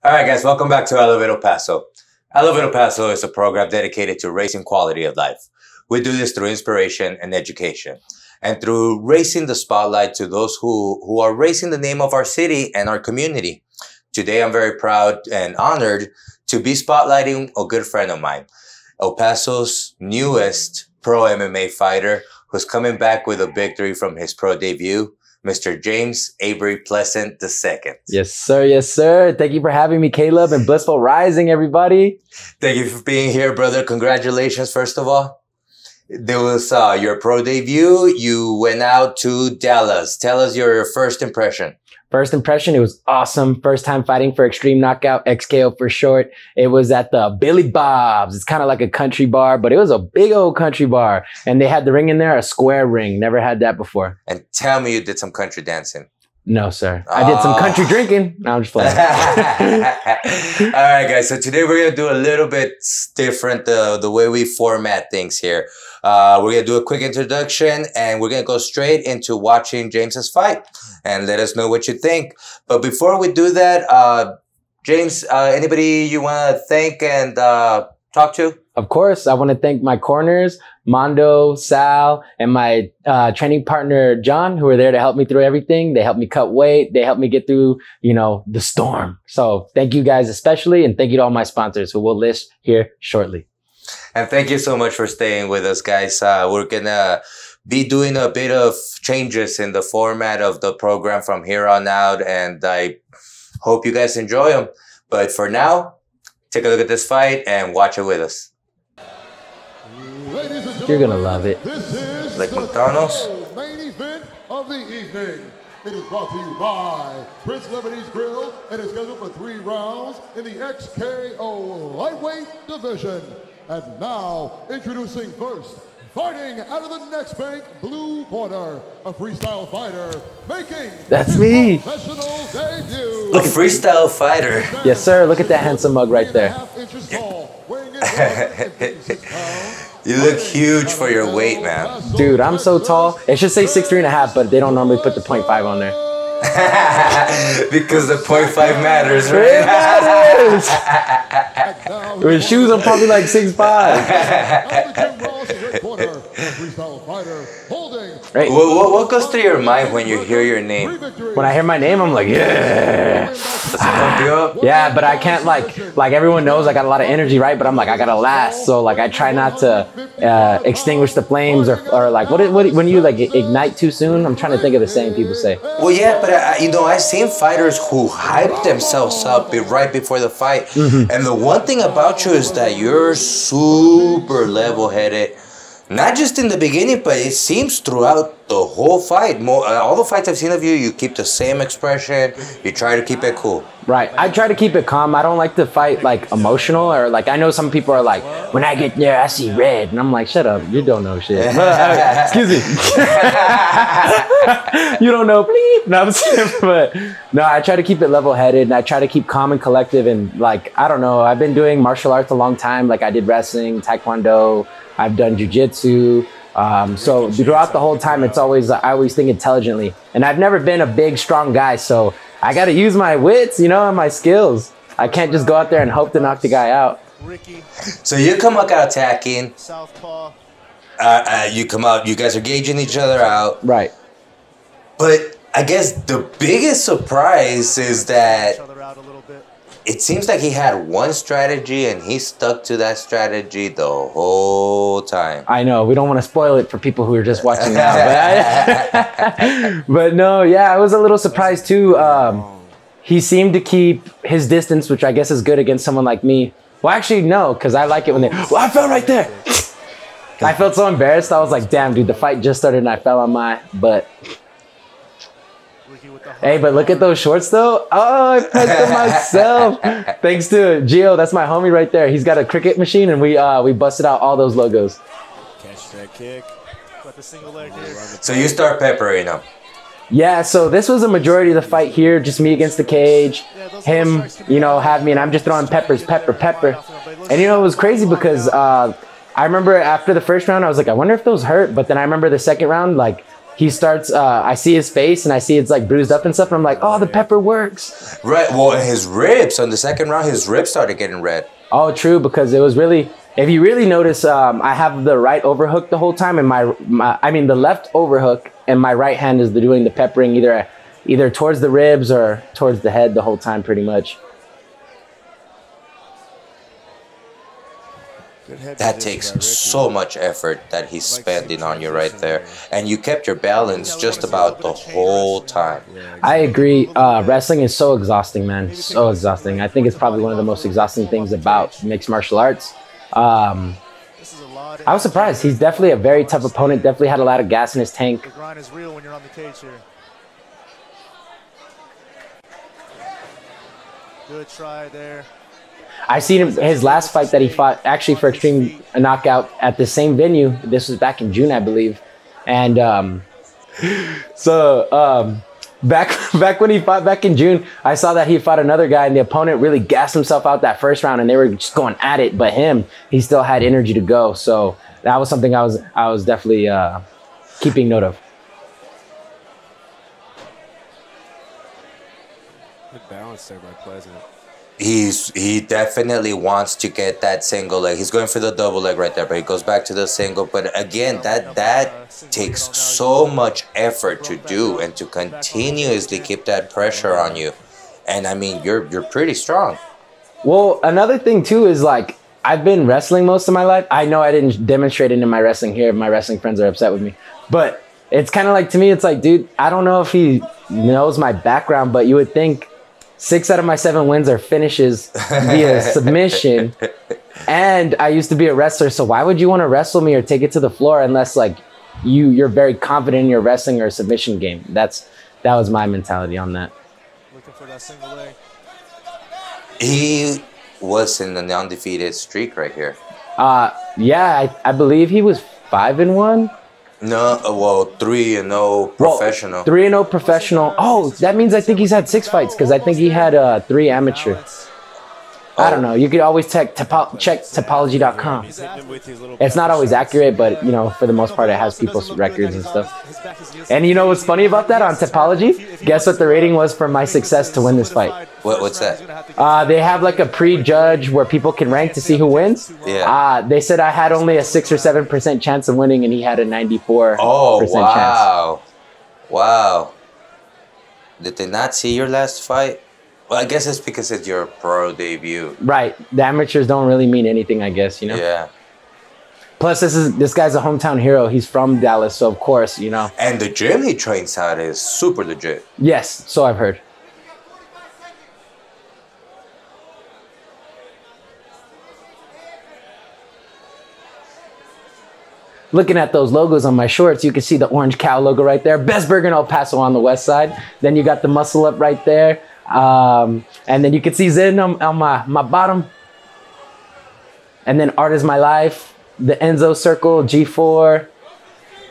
All right, guys, welcome back to Elevate Paso. Elevate Paso is a program dedicated to raising quality of life. We do this through inspiration and education, and through raising the spotlight to those who are raising the name of our city and our community. Today, I'm very proud and honored to be spotlighting a good friend of mine, El Paso's newest pro MMA fighter, who's coming back with a victory from his pro debut, Mr. James Avery Pleasant II. Yes, sir. Yes, sir. Thank you for having me, Caleb, and Blissful Rising, everybody. Thank you for being here, brother. Congratulations, first of all. There was your pro debut. You went out to Dallas. Tell us your first impression. First impression, it was awesome. First time fighting for Extreme Knockout, XKO for short. It was at the Billy Bob's. It's kind of like a country bar, but it was a big old country bar. And they had the ring in there, a square ring. Never had that before. And tell me you did some country dancing. No, sir. I did some country drinking. No, I'm just playing. All right, guys. So today we're going to do a little bit different, the way we format things here. We're going to do a quick introduction and we're going to go straight into watching James's fight and let us know what you think. But before we do that, James, anybody you want to thank and talk to? Of course, I want to thank my corners, Mondo, Sal, and my training partner, John, who were there to help me through everything. They helped me cut weight. They helped me get through, the storm. So thank you guys especially, and thank you to all my sponsors who we'll list here shortly. And thank you so much for staying with us, guys. We're going to be doing a bit of changes in the format of the program from here on out, and I hope you guys enjoy them. But for now, take a look at this fight and watch it with us. You're going to love it. Like McDonald's. Main event of the evening. It is brought to you by Prince Liberty's Grill and is scheduled for 3 rounds in the XKO lightweight division. And now, introducing first, fighting out of the next bank, blue corner, a freestyle fighter making That's me. Professional debut. A freestyle fighter. Yes, sir. Look at that handsome mug right there. You look huge for your weight, man. Dude, I'm so tall. It should say 6'3.5", but they don't normally put the 0.5 on there. Because the 0.5 matters, It right? matters. With shoes, I'm probably like 6'5". Right. What goes through your mind when you hear your name? When I hear my name, I'm like, yeah. Does it pump you up? Yeah, but I can't like everyone knows I got a lot of energy, right? But I'm like, I gotta last. So like, I try not to extinguish the flames or like, what when you like ignite too soon? I'm trying to think of the saying people say. Well, yeah, but I've seen fighters who hype themselves up right before the fight. Mm-hmm. And the one thing about you is that you're super level-headed. Not just in the beginning, but it seems throughout the whole fight. All the fights I've seen of you, you keep the same expression. You try to keep it cool. Right. I try to keep it calm. I don't like to fight like emotional or like I know some people are like, when I get there, I see red. And I'm like, shut up. You don't know shit. Excuse me. You don't know. Please. No, I'm saying, but no, I try to keep it level-headed and I try to keep calm and collective. And like, I don't know. I've been doing martial arts a long time. Like I did wrestling, taekwondo. I've done jujitsu. So throughout the whole time, I always think intelligently. And I've never been a big, strong guy. So I got to use my wits, and my skills. I can't just go out there and hope to knock the guy out. So you come out attacking. You come out, you guys are gauging each other out. Right. But I guess the biggest surprise is that it seems like he had one strategy and he stuck to that strategy the whole time. I know. We don't want to spoil it for people who are just watching now. But no, yeah, I was a little surprised too. He seemed to keep his distance, which I guess is good against someone like me. Well, actually, no, because I like it when I fell right there. I felt so embarrassed. I was like, damn, dude, the fight just started and I fell on my butt. Hey, but look at those shorts though. Oh, I pressed them myself. Thanks to Gio, that's my homie right there. He's got a cricket machine and we busted out all those logos. Catch that kick. Got the single leg here. So you start peppering him. Yeah, so this was a majority of the fight here, just me against the cage. Him, have me and I'm just throwing peppers, pepper. And it was crazy because I remember after the first round, I was like, I wonder if those hurt. But then I remember the second round, like, he starts, I see his face and I see it's like bruised up and stuff. And I'm like, oh, the pepper works. Right. Well, his ribs on the second round, his ribs started getting red. Oh, true. Because it was really, if you really notice, I have the right overhook the whole time, and I mean the left overhook, and my right hand is doing the peppering either towards the ribs or towards the head the whole time, pretty much. That takes so much effort that he's spending on you right there. And you kept your balance just about the whole time. I agree. Wrestling is so exhausting, man. So exhausting. I think it's probably one of the most exhausting things about mixed martial arts. I was surprised. He's definitely a very tough opponent. Definitely had a lot of gas in his tank. The grind is real when you're on the cage here. Good try there. I seen him, his last fight that he fought actually for Extreme Knockout at the same venue. This was back in June, I believe. And back when he fought back in June, I saw that he fought another guy, and the opponent really gassed himself out that first round, and they were just going at it. But he still had energy to go. So that was something I was definitely keeping note of. Good balance there by Pleasant. He definitely wants to get that single leg. He's going for the double leg right there, but he goes back to the single. But again, that takes so much effort to do, and to continuously keep that pressure on you. And I mean, you're pretty strong. Well, another thing too is, like, I've been wrestling most of my life. I know I didn't demonstrate it in my wrestling here. My wrestling friends are upset with me, but it's kind of like, to me, it's like, dude, I don't know if he knows my background, but you would think 6 out of my 7 wins are finishes via submission. And I used to be a wrestler, so why would you want to wrestle me or take it to the floor unless, like, you're very confident in your wrestling or submission game? That was my mentality on that. Looking for that single leg. He was in the undefeated streak right here. Yeah, I believe he was 5-1. No, well, 3-0 professional. Well, 3-0 professional. Oh, that means I think he's had 6 fights, because I think he had 3 amateur. I don't know. You could always check topology.com. It's not always accurate, but, you know, for the most part, it has people's records and stuff. And you know what's funny about that on Topology? Guess what the rating was for my success to win this fight? What's that? They have like a pre-judge where people can rank to see who wins. Yeah. They said I had only a 6 or 7% chance of winning, and he had a 94% wow. chance. Wow. Did they not see your last fight? Well, I guess it's because it's your pro debut. Right. The amateurs don't really mean anything, I guess, you know? Yeah. Plus, this guy's a hometown hero. He's from Dallas, so of course, you know. And the gym he trains at is super legit. Yes, so I've heard. Looking at those logos on my shorts, you can see the orange cow logo right there. Best burger in El Paso on the west side. Then you got the muscle up right there. And then you can see Zen on my bottom. And then Art is My Life, the Enzo Circle, G4,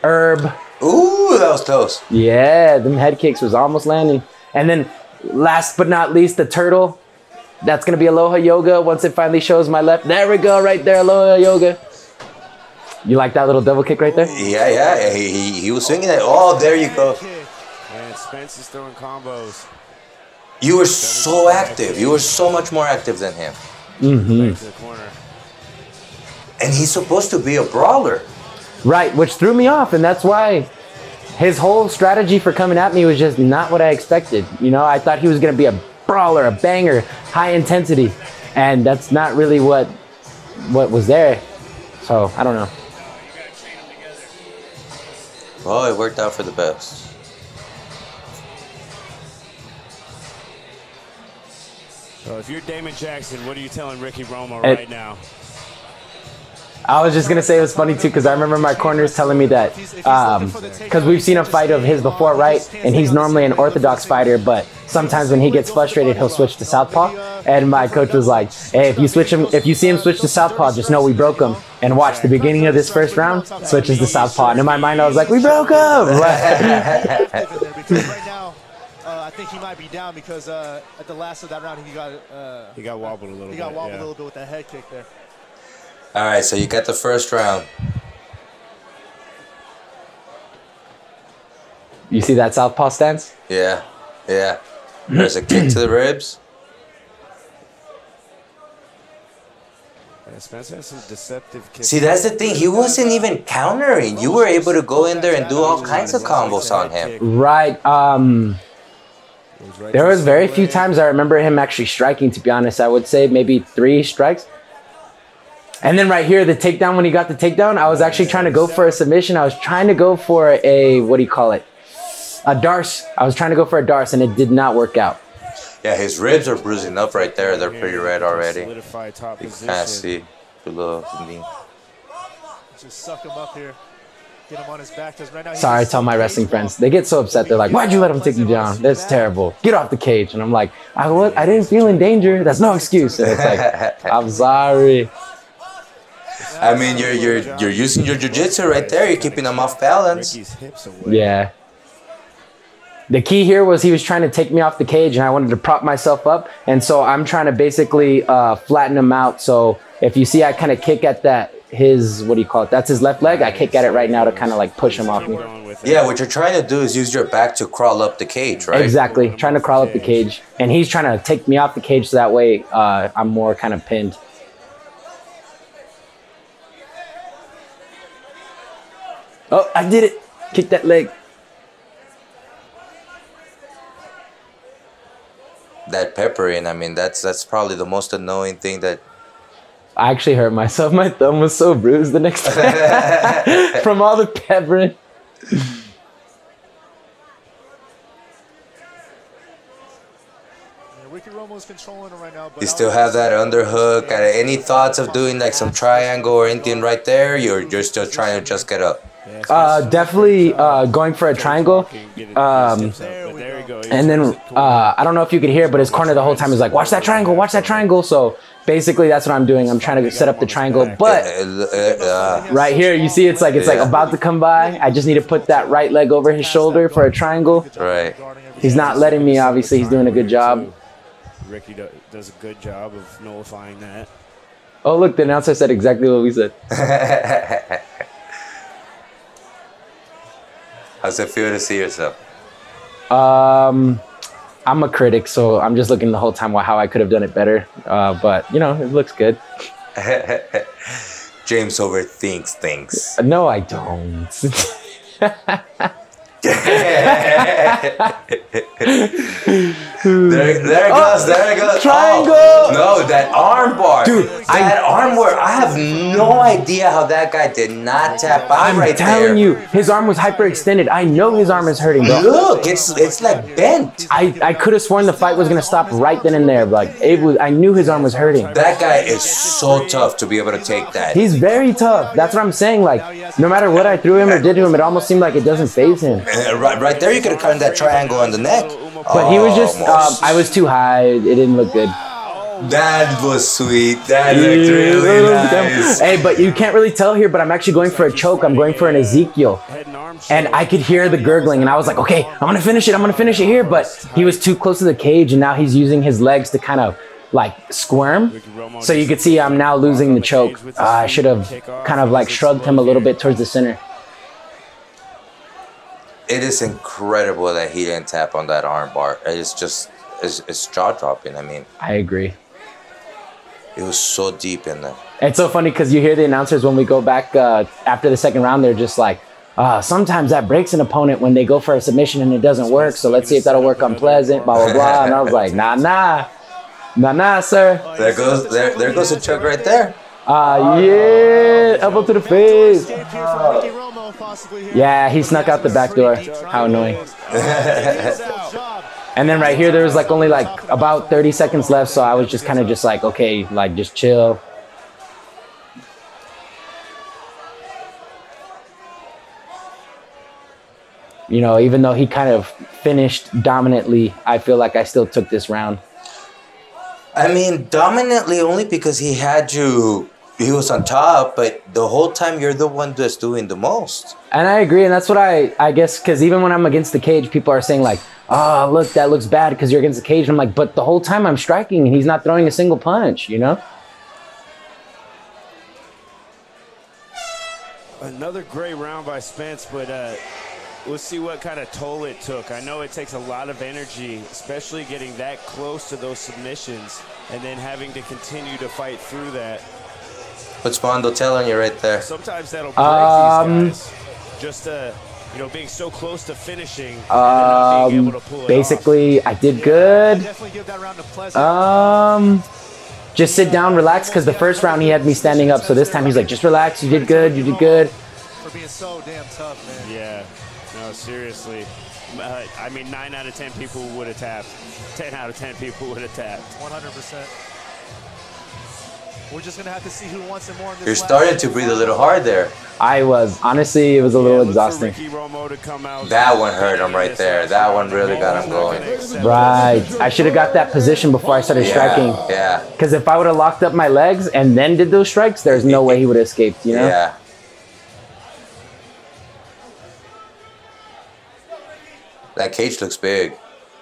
Herb. Ooh, that was close. Yeah, them head kicks was almost landing. And then last but not least, the turtle. That's going to be Aloha Yoga once it finally shows my left. There we go, right there, Aloha Yoga. You like that little double kick right there? Yeah. He was swinging it. Oh, there you go. And Spence is throwing combos. You were so active. You were so much more active than him. Mm-hmm. And he's supposed to be a brawler. Right, which threw me off, and that's why his whole strategy for coming at me was just not what I expected. You know, I thought he was going to be a brawler, a banger, high intensity, and that's not really what was there. So, I don't know. Well, it worked out for the best. So if you're Damon Jackson, what are you telling Ricky Roma right now? I was just going to say it was funny, too, because I remember my corners telling me that, because we've seen a fight of his before, right? And he's normally an orthodox fighter, but sometimes when he gets frustrated, he'll switch to southpaw. And my coach was like, hey, if you see him switch to southpaw, just know we broke him. And watch the beginning of this first round, switches to southpaw. And in my mind, I was like, we broke him! I think he might be down because at the last of that round, he got wobbled a little bit. He got wobbled a little bit with that head kick there. All right, so you got the first round. You see that southpaw stance? Yeah, yeah. There's a kick to the ribs. Yeah, Spencer has some deceptive kicks. See, that's the thing. He wasn't even countering. You were able to go in there and do all kinds of combos on him. Right. There was very few times I remember him actually striking, to be honest. I would say maybe 3 strikes. And then right here, the takedown, when he got the takedown, I was actually trying to go for a submission. I was trying to go for a, what do you call it? A darce. I was trying to go for a darce, and it did not work out. Yeah, his ribs are bruising up right there. They're pretty red already. You Top can't see below the knee. Just suck him up here. Get him on his back. Right now Sorry, I tell my wrestling friends. They get so upset. They're like, why'd you let him take you down? That's terrible. Get off the cage. And I'm like, I didn't feel in danger. That's no excuse. And it's like, I'm sorry. I mean, you're using your jiu-jitsu right there. You're keeping him off balance. Yeah. The key here was he was trying to take me off the cage, and I wanted to prop myself up. And so I'm trying to basically flatten him out. So if you see, I kind of kick at that, what do you call it? That's his left leg. I kick at it right now to kind of like push him off me. Yeah, what you're trying to do is use your back to crawl up the cage, right? Exactly. Trying to crawl up the cage. And he's trying to take me off the cage so that way I'm more kind of pinned. Oh, I did it. Kick that leg. That peppering, I mean, that's probably the most annoying thing that... I actually hurt myself. My thumb was so bruised the next day from all the peppering. Controlling him right now, but you still have that underhook. Any thoughts of doing like some triangle or anything right there? You're still trying to just get up. Definitely going for a triangle. And then I don't know if you could hear, but his corner the whole time is like, watch that triangle, watch that triangle. So basically that's what I'm doing. I'm trying to set up the triangle. But right here, you see it's like about to come by. I just need to put that right leg over his shoulder for a triangle. Right. He's not letting me, obviously. He's doing a good job. Ricky does a good job of nullifying that. Oh, look, the announcer said exactly what we said. How's it feel to see yourself? I'm a critic, so I'm just looking the whole time how I could have done it better. But, you know, it looks good. James overthinks things. No, I don't. There it goes, there it goes. Triangle! Oh, no, that arm bar. Dude, that arm bar, I have no idea how that guy did not tap out right there. I'm telling you, his arm was hyperextended. I know his arm is hurting, bro. Look, it's like bent. I could have sworn the fight was going to stop right then and there. Like, I knew his arm was hurting. That guy is so tough to be able to take that. He's very tough. That's what I'm saying. Like, no matter what I threw him or did to him, it almost seemed like it doesn't faze him. Right there, you could have cut that triangle on the neck. But he was just, I was too high. It didn't look good. That was sweet. That looked really nice. Hey, but you can't really tell here, but I'm actually going for a choke. I'm going for an Ezekiel. And I could hear the gurgling, and I was like, okay, I'm going to finish it. I'm going to finish it here. But he was too close to the cage, and now he's using his legs to kind of like squirm. So you could see I'm now losing the choke. I should have kind of like shrugged him a little bit towards the center. It is incredible that he didn't tap on that arm bar. It's just, it's jaw-dropping. I mean, I agree. It was so deep in there. It's so funny because you hear the announcers when we go back after the second round, they're just like, sometimes that breaks an opponent when they go for a submission and it doesn't work. So let's see if that'll work on Pleasant, blah, blah, blah. And I was like, nah, sir. There goes a choke right there. Yeah, elbow to the face. Yeah, he snuck out the back door. How annoying. And then right here, there was like only like about 30 seconds left. So I was just kind of just like, okay, like just chill. You know, even though he kind of finished dominantly, I feel like I still took this round. I mean, dominantly only because he had you, he was on top, but the whole time you're the one that's doing the most. And I agree, and that's what I guess, because even when I'm against the cage, people are saying like, oh, look, that looks bad because you're against the cage. And I'm like, but the whole time I'm striking and he's not throwing a single punch, you know? Another great round by Spence, but we'll see what kind of toll it took. I know it takes a lot of energy, especially getting that close to those submissions and then having to continue to fight through that. What's Mondo telling you right there? Sometimes that'll break these guys. Just you know, being so close to finishing and not being able to pull it basically, off. I did good. Definitely give that round to Pleasant. Just sit down, relax, because the first round he had me standing up, so this time he's like, just relax, you did good, you did good. For being so damn tough, man. Yeah, no, seriously. I mean, 9 out of 10 people would have tapped. 10 out of 10 people would have tapped. 100%. We're just going to have to see who wants it more in this. You're starting to breathe a little hard there. I was. Honestly, it was a little exhausting. That one hurt him right there. That one really got him going. Right. I should have got that position before I started striking. Yeah. Because if I would have locked up my legs and then did those strikes, there's no way he would have escaped, you know? Yeah. That cage looks big.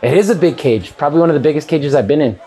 It is a big cage. Probably one of the biggest cages I've been in.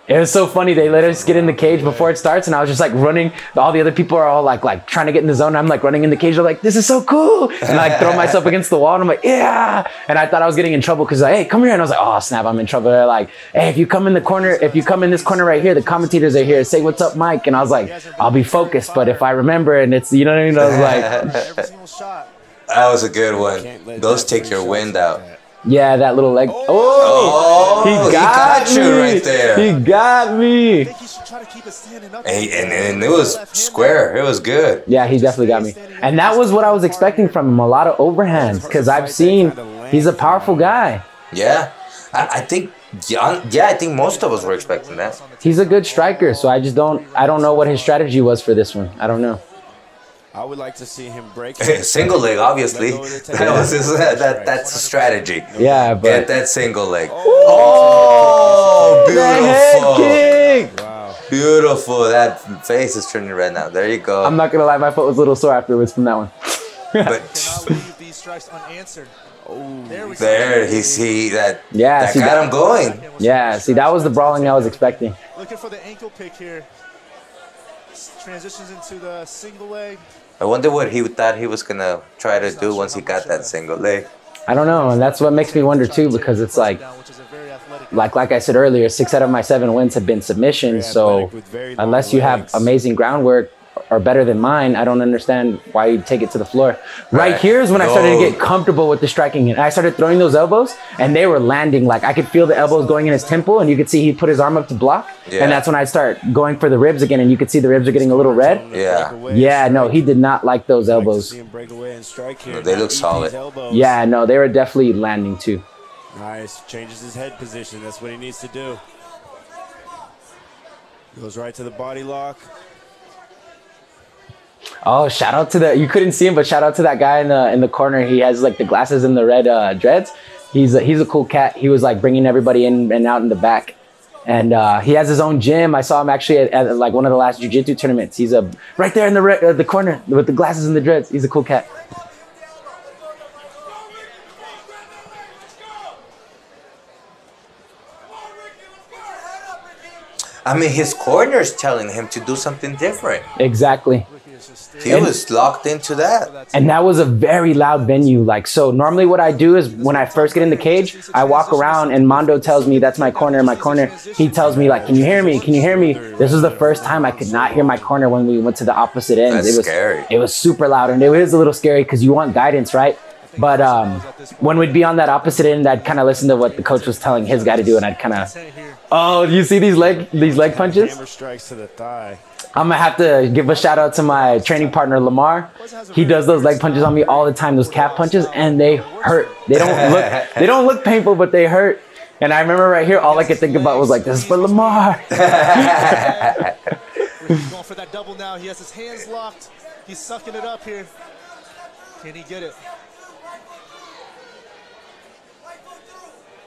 It was so funny. They let us get in the cage before it starts, and I was just like running. All the other people are all like trying to get in the zone. I'm like running in the cage. They're like, "This is so cool!" And I like throw myself against the wall, and I'm like, "Yeah!" And I thought I was getting in trouble because like, "Hey, come here!" And I was like, "Oh snap, I'm in trouble." They're like, "Hey, if you come in the corner, if you come in this corner right here, the commentators are here. Say what's up, Mike." And I was like, "I'll be focused, but if I remember," and it's, you know what I mean? I was like, Every single shot. That was a good one. Those take your wind out. yeah, that little leg. Oh, he got you right there. He got me. I think he should try to keep it standing up. And it was square. It was good. Yeah, he definitely got me. And that was what I was expecting from him, a lot of overhands, because I've seen he's a powerful guy. Yeah. I think, I think most of us were expecting that. He's a good striker, so I don't know what his strategy was for this one. I don't know. I would like to see him break Single leg, obviously. That's a strategy. Yeah, but Get that single leg. Oh, beautiful. Head kick. Wow. Beautiful. That face is turning red now. There you go. I'm not gonna lie, my foot was a little sore afterwards from that one. But Cannot leave these strikes unanswered. Oh, there we go. there, he see that. Yeah, that see got him going. Yeah, see, that was the brawling I was expecting. Looking for the ankle pick here. Transitions into the single leg. I wonder what he thought he was gonna try to do once he got that single leg. I don't know, and that's what makes me wonder too, because it's like I said earlier, 6 out of my 7 wins have been submissions. So unless you have amazing groundwork or better than mine, I don't understand why you take it to the floor. Right here is when I started to get comfortable with the striking, and I started throwing those elbows, and they were landing. Like I could feel the elbows going in his temple, and you could see he put his arm up to block. Yeah. And that's when I'd start going for the ribs again, and you could see the ribs are getting a little red. Yeah. Yeah, no, he did not like those elbows. They look solid. Yeah, no, they were definitely landing too. Nice. Changes his head position. That's what he needs to do. Goes right to the body lock. Oh, shout out to you couldn't see him, but shout out to that guy in the corner. He has like the glasses and the red dreads. He's a cool cat. He was like bringing everybody in and out in the back. And he has his own gym. I saw him actually at like one of the last jiu-jitsu tournaments. He's right there in the corner with the glasses and the dreads. He's a cool cat. I mean, his corner's telling him to do something different. Exactly. He was locked into that. And that was a very loud venue. Like, so normally what I do is when I first get in the cage, I walk around and Mondo tells me that's my corner, my corner. He tells me like, can you hear me? Can you hear me? This was the first time I could not hear my corner when we went to the opposite ends. That's scary. It was super loud, and it was a little scary because you want guidance, right? But when we'd be on that opposite end, I'd kind of listen to what the coach was telling his guy to do, and I'd kind of, oh, you see these leg punches? Hammer strikes to the thigh. I'm gonna have to give a shout out to my training partner Lamar. He does those leg punches on me all the time, those calf punches, and they hurt. They don't look painful, but they hurt. And I remember right here, all I could think about was like, this is for Lamar. Going for that double now. He has his hands locked. He's sucking it up here. Can he get it?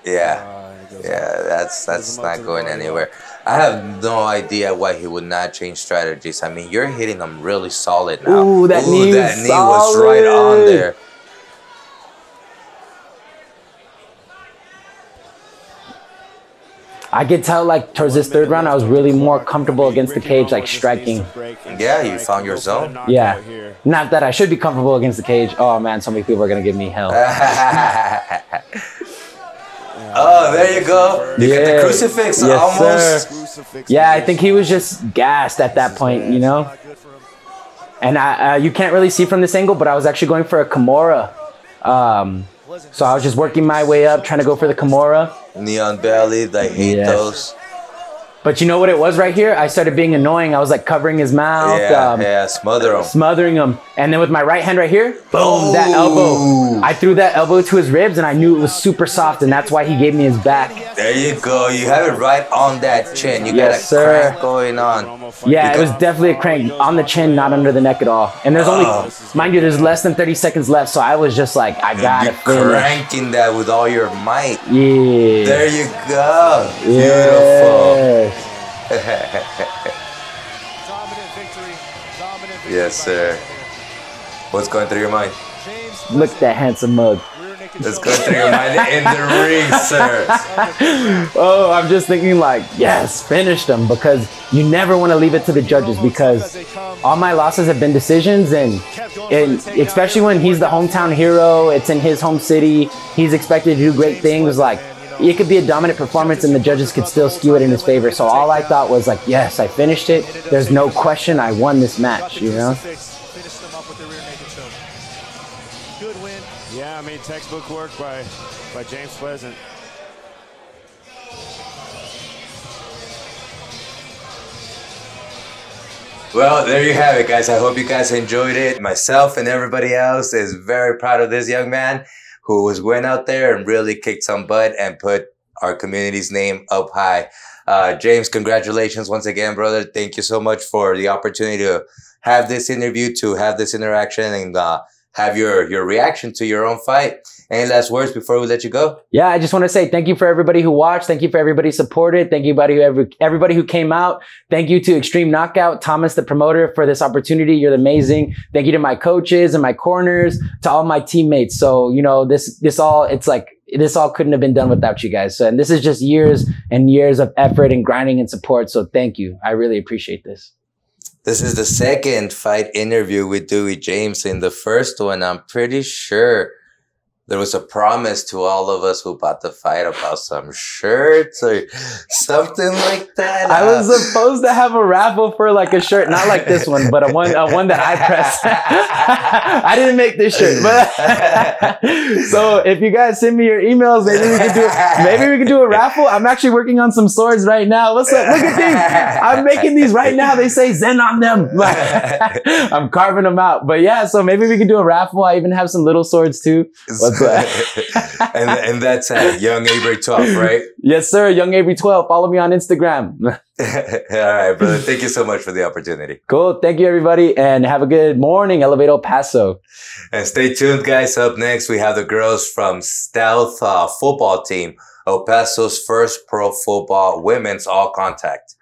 Yeah, that's not going anywhere. I have no idea why he would not change strategies. I mean, you're hitting him really solid now. Ooh, that knee was right on there. I could tell like towards this third round, I was really more comfortable against the cage, like striking. Yeah, you found your zone. Yeah. Not that I should be comfortable against the cage. Oh man, so many people are going to give me hell. Oh, there you go. You get the crucifix almost. Sir. Yeah, I think he was just gassed at that point, you know? And you can't really see from this angle, but I was actually going for a Kimura. So I was just working my way up, trying to go for the Kimura. Neon belly, I hate those. But you know what it was right here? I started being annoying. I was like covering his mouth. Smothering him. And then with my right hand right here, boom, that elbow. I threw that elbow to his ribs and I knew it was super soft and that's why he gave me his back. There you go. You have it right on that chin. You got a crank going on. Yeah, it was definitely a crank on the chin, not under the neck at all. And there's only, mind you, there's less than 30 seconds left. So I was just like, I gotta finish. Cranking that with all your might. Yeah. There you go. Beautiful. Yes, sir. What's going through your mind? Look at that handsome mug. What's going through your mind in the ring, sir? Oh, I'm just thinking like, yes, finish them, because you never want to leave it to the judges, because all my losses have been decisions, and especially when he's the hometown hero, it's in his home city, he's expected to do great things. Like, it could be a dominant performance and the judges could still skew it in his favor. So all I thought was like, yes, I finished it. There's no question I won this match, you know? Good win. Yeah, I mean, textbook work by James Pleasant. Well, there you have it, guys. I hope you guys enjoyed it. Myself and everybody else is very proud of this young man who went out there and really kicked some butt and put our community's name up high. James, congratulations once again, brother. Thank you so much for the opportunity to have this interview, to have this interaction, and have your reaction to your own fight. Any last words before we let you go? Yeah, I just want to say thank you for everybody who watched. Thank you for everybody who supported. Thank you everybody who came out. Thank you to Extreme Knockout, Thomas, the promoter, for this opportunity. You're amazing. Thank you to my coaches and my corners, to all my teammates. So, you know, this all couldn't have been done without you guys. So, and this is just years and years of effort and grinding and support. So thank you. I really appreciate this. This is the second fight interview with Dewey James. In the first one, I'm pretty sure there was a promise to all of us who bought the fight about some shirts or something like that. I was supposed to have a raffle for like a shirt, not like this one, but a one that I pressed. I didn't make this shirt, but so if you guys send me your emails, maybe we can do a raffle. I'm actually working on some swords right now. What's up? Look at these. I'm making these right now. They say Zen on them. I'm carving them out. But yeah, so maybe we can do a raffle. I even have some little swords too. and that's Young Avery 12, right? Yes, sir. Young Avery 12. Follow me on Instagram. All right, brother. Thank you so much for the opportunity. Cool. Thank you, everybody. And have a good morning. Elevate Paso. And stay tuned, guys. Up next, we have the girls from Stealth football team, El Paso's first pro football women's all contact.